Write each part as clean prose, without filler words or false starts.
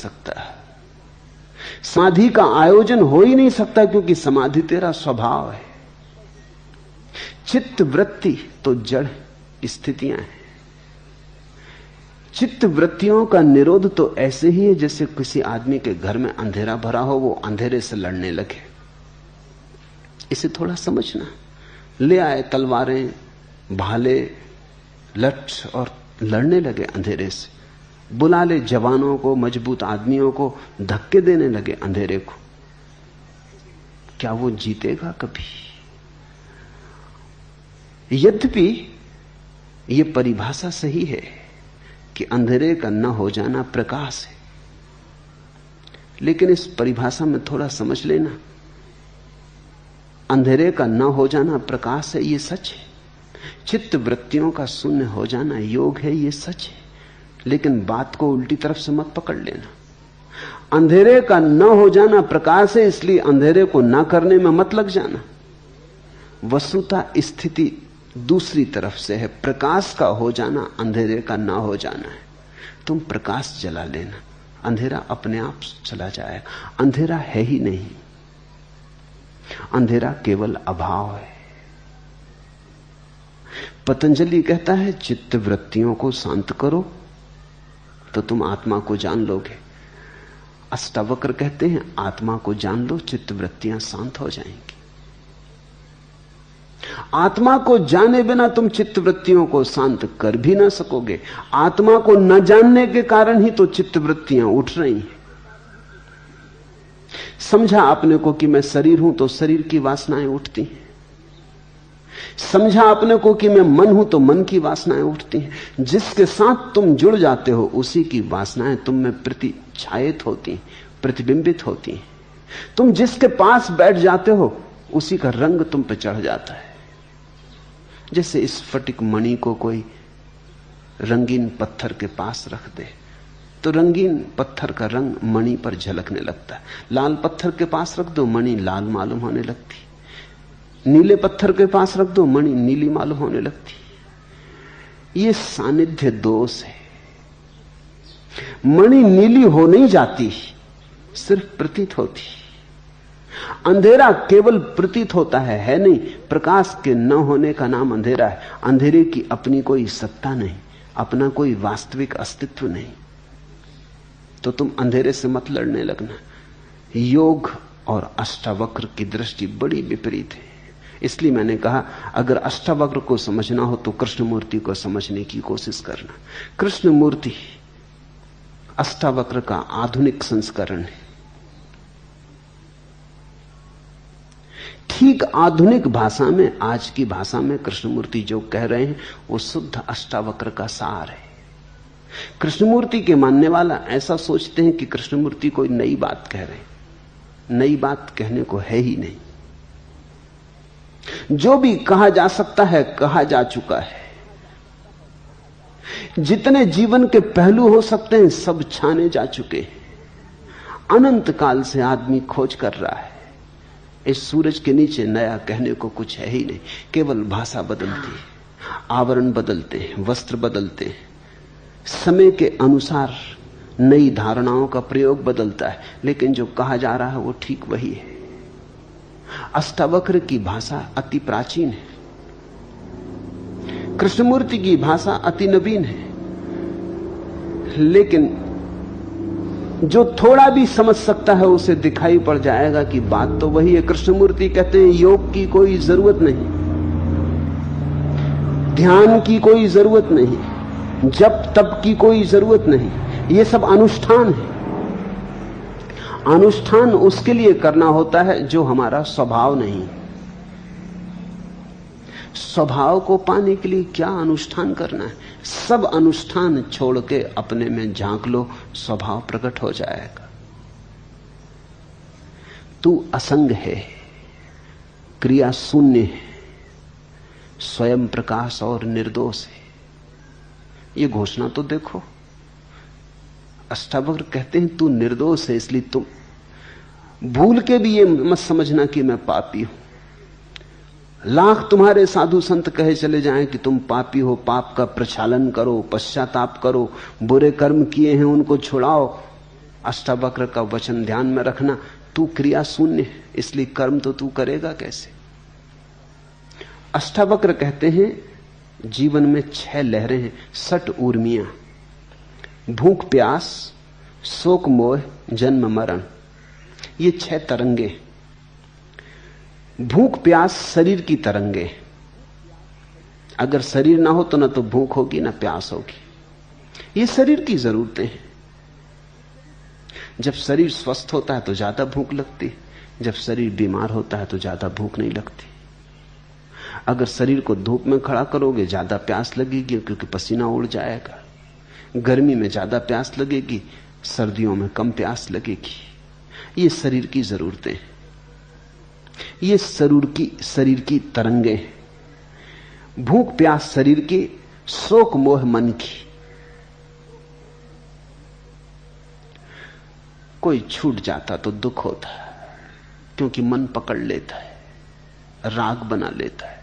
सकता। समाधि का आयोजन हो ही नहीं सकता, क्योंकि समाधि तेरा स्वभाव है। चित्त वृत्ति तो जड़ स्थितियां हैं। चित्त वृत्तियों का निरोध तो ऐसे ही है जैसे किसी आदमी के घर में अंधेरा भरा हो, वो अंधेरे से लड़ने लगे। इसे थोड़ा समझना। ले आए तलवारें, भाले, लठ और लड़ने लगे अंधेरे से। बुला ले जवानों को, मजबूत आदमियों को, धक्के देने लगे अंधेरे को। क्या वो जीतेगा कभी? यद्यपि यह परिभाषा सही है कि अंधेरे का न हो जाना प्रकाश है, लेकिन इस परिभाषा में थोड़ा समझ लेना। अंधेरे का न हो जाना प्रकाश है, यह सच है। चित्त वृत्तियों का शून्य हो जाना योग है, यह सच है। लेकिन बात को उल्टी तरफ से मत पकड़ लेना। अंधेरे का न हो जाना प्रकाश है, इसलिए अंधेरे को ना करने में मत लग जाना। वस्तुतः स्थिति दूसरी तरफ से है। प्रकाश का हो जाना अंधेरे का ना हो जाना है। तुम प्रकाश जला लेना, अंधेरा अपने आप चला जाएगा। अंधेरा है ही नहीं, अंधेरा केवल अभाव है। पतंजलि कहता है चित्त वृत्तियों को शांत करो तो तुम आत्मा को जान लोगे। अष्टावक्र कहते हैं आत्मा को जान लो, चित्त वृत्तियां शांत हो जाएंगी। आत्मा को जाने बिना तुम चित्त वृत्तियों को शांत कर भी ना सकोगे। आत्मा को न जानने के कारण ही तो चित्त वृत्तियां उठ रही हैं। समझा अपने को कि मैं शरीर हूं तो शरीर की वासनाएं उठती हैं। समझा अपने को कि मैं मन हूं तो मन की वासनाएं उठती हैं। जिसके साथ तुम जुड़ जाते हो उसी की वासनाएं तुम में प्रतिछायित होती, प्रतिबिंबित होती हैं। तुम जिसके पास बैठ जाते हो उसी का रंग तुम पे चढ़ जाता है। जैसे स्फटिक मणि को कोई रंगीन पत्थर के पास रख दे तो रंगीन पत्थर का रंग मणि पर झलकने लगता है। लाल पत्थर के पास रख दो, मणि लाल मालूम होने लगती। नीले पत्थर के पास रख दो, मणि नीली मालूम होने लगती। ये सानिध्य दोष है। मणि नीली हो नहीं जाती, सिर्फ प्रतीत होती। अंधेरा केवल प्रतीत होता है नहीं। प्रकाश के न होने का नाम अंधेरा है। अंधेरे की अपनी कोई सत्ता नहीं, अपना कोई वास्तविक अस्तित्व नहीं। तो तुम अंधेरे से मत लड़ने लगना। योग और अष्टावक्र की दृष्टि बड़ी विपरीत है। इसलिए मैंने कहा अगर अष्टावक्र को समझना हो तो कृष्णमूर्ति को समझने की कोशिश करना। कृष्णमूर्ति अष्टावक्र का आधुनिक संस्करण है। ठीक आधुनिक भाषा में, आज की भाषा में कृष्णमूर्ति जो कह रहे हैं वो शुद्ध अष्टावक्र का सार है। कृष्णमूर्ति के मानने वाला ऐसा सोचते हैं कि कृष्णमूर्ति कोई नई बात कह रहे हैं। नई बात कहने को है ही नहीं। जो भी कहा जा सकता है कहा जा चुका है। जितने जीवन के पहलू हो सकते हैं सब छाने जा चुके हैं। अनंत काल से आदमी खोज कर रहा है। इस सूरज के नीचे नया कहने को कुछ है ही नहीं। केवल भाषा बदलती है, आवरण बदलते हैं, वस्त्र बदलते हैं, समय के अनुसार नई धारणाओं का प्रयोग बदलता है, लेकिन जो कहा जा रहा है वो ठीक वही है। अष्टावक्र की भाषा अति प्राचीन है, कृष्णमूर्ति की भाषा अति नवीन है। लेकिन जो थोड़ा भी समझ सकता है उसे दिखाई पड़ जाएगा कि बात तो वही है। कृष्णमूर्ति कहते हैं योग की कोई जरूरत नहीं, ध्यान की कोई जरूरत नहीं, जप तप की कोई जरूरत नहीं। ये सब अनुष्ठान है। अनुष्ठान उसके लिए करना होता है जो हमारा स्वभाव नहीं। स्वभाव को पाने के लिए क्या अनुष्ठान करना है? सब अनुष्ठान छोड़ के अपने में झांक लो, स्वभाव प्रकट हो जाएगा। तू असंग है, क्रिया शून्य है, स्वयं प्रकाश और निर्दोष है। ये घोषणा तो देखो। अष्टावक्र कहते हैं तू निर्दोष है, इसलिए तुम भूल के भी ये मत समझना कि मैं पापी हूं। लाख तुम्हारे साधु संत कहे चले जाएं कि तुम पापी हो, पाप का प्रक्षालन करो, पश्चाताप करो, बुरे कर्म किए हैं उनको छुड़ाओ, अष्टावक्र का वचन ध्यान में रखना, तू क्रिया शून्य है, इसलिए कर्म तो तू करेगा कैसे। अष्टावक्र कहते हैं जीवन में 6 लहरें हैं, 6 ऊर्मियां, भूख प्यास, शोक मोह, जन्म मरण, ये 6 तरंगे। भूख प्यास शरीर की तरंगे, अगर शरीर ना हो तो ना तो भूख होगी ना प्यास होगी, ये शरीर की जरूरतें हैं। जब शरीर स्वस्थ होता है तो ज्यादा भूख लगती है, जब शरीर बीमार होता है तो ज्यादा भूख नहीं लगती। अगर शरीर को धूप में खड़ा करोगे ज्यादा प्यास लगेगी क्योंकि पसीना उड़ जाएगा, गर्मी में ज्यादा प्यास लगेगी, सर्दियों में कम प्यास लगेगी। ये शरीर की जरूरतें हैं, ये शरीर की तरंगे हैं। भूख प्यास शरीर की, शोक मोह मन की। कोई छूट जाता तो दुख होता है क्योंकि मन पकड़ लेता है, राग बना लेता है।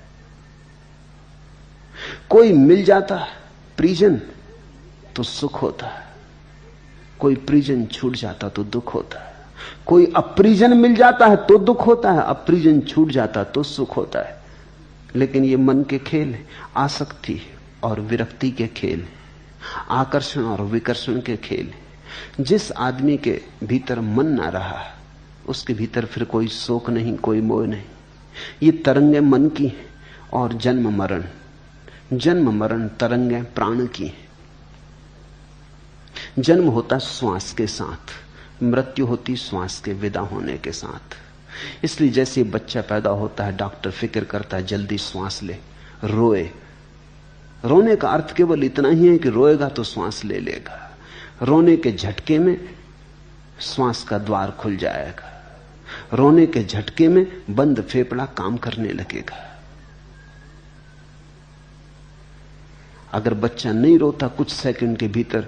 कोई मिल जाता परिजन तो सुख होता है, कोई परिजन छूट जाता तो दुख होता है। कोई अपरिजन मिल जाता है तो दुख होता है, अपरिजन छूट जाता तो सुख होता है। लेकिन ये मन के खेल है, आसक्ति और विरक्ति के खेल है, आकर्षण और विकर्षण के खेल है। जिस आदमी के भीतर मन ना रहा उसके भीतर फिर कोई शोक नहीं, कोई मोह नहीं। ये तरंगे मन की हैं और जन्म मरण तरंगे प्राण की हैं। जन्म होता श्वास के साथ, मृत्यु होती श्वास के विदा होने के साथ। इसलिए जैसे बच्चा पैदा होता है डॉक्टर फिक्र करता है जल्दी श्वास ले, रोए। रोने का अर्थ केवल इतना ही है कि रोएगा तो श्वास ले लेगा। रोने के झटके में श्वास का द्वार खुल जाएगा, रोने के झटके में बंद फेफड़ा काम करने लगेगा। अगर बच्चा नहीं रोता कुछ सेकंड के भीतर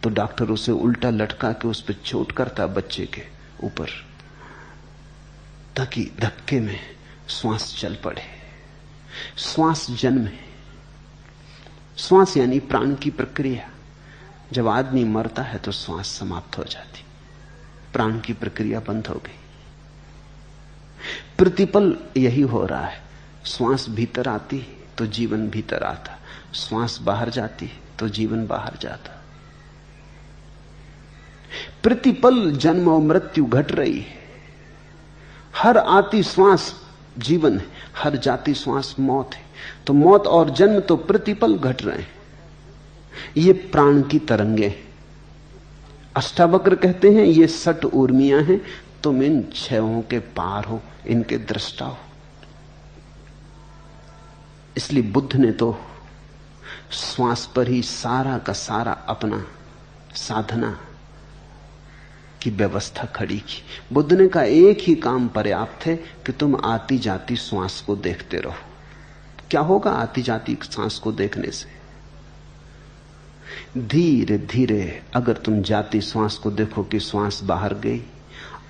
तो डॉक्टर उसे उल्टा लटका के उस पर चोट करता बच्चे के ऊपर, ताकि धक्के में श्वास चल पड़े। श्वास जन्म है। श्वास यानी प्राण की प्रक्रिया। जब आदमी मरता है तो श्वास समाप्त हो जाती, प्राण की प्रक्रिया बंद हो गई। प्रतिपल यही हो रहा है। श्वास भीतर आती तो जीवन भीतर आता, श्वास बाहर जाती तो जीवन बाहर जाता। प्रतिपल जन्म और मृत्यु घट रही है। हर आती श्वास जीवन है, हर जाती श्वास मौत है। तो मौत और जन्म तो प्रतिपल घट रहे हैं। ये प्राण की तरंगे। अष्टावक्र कहते हैं ये 6 ऊर्मियां हैं, तुम इन 6 के पार हो, इनके दृष्टा हो। इसलिए बुद्ध ने तो श्वास पर ही सारा का सारा अपना साधना की व्यवस्था खड़ी की। बुद्ध ने कहा एक ही काम पर्याप्त है कि तुम आती जाती श्वास को देखते रहो। क्या होगा आती जाती सांस को देखने से? धीरे धीरे अगर तुम जाती श्वास को देखो कि श्वास बाहर गई,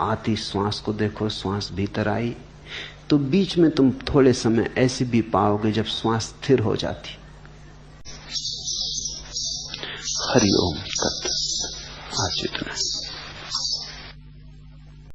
आती श्वास को देखो श्वास भीतर आई, तो बीच में तुम थोड़े समय ऐसे भी पाओगे जब श्वास स्थिर हो जाती। हरिओम तत्सत। आज इतना।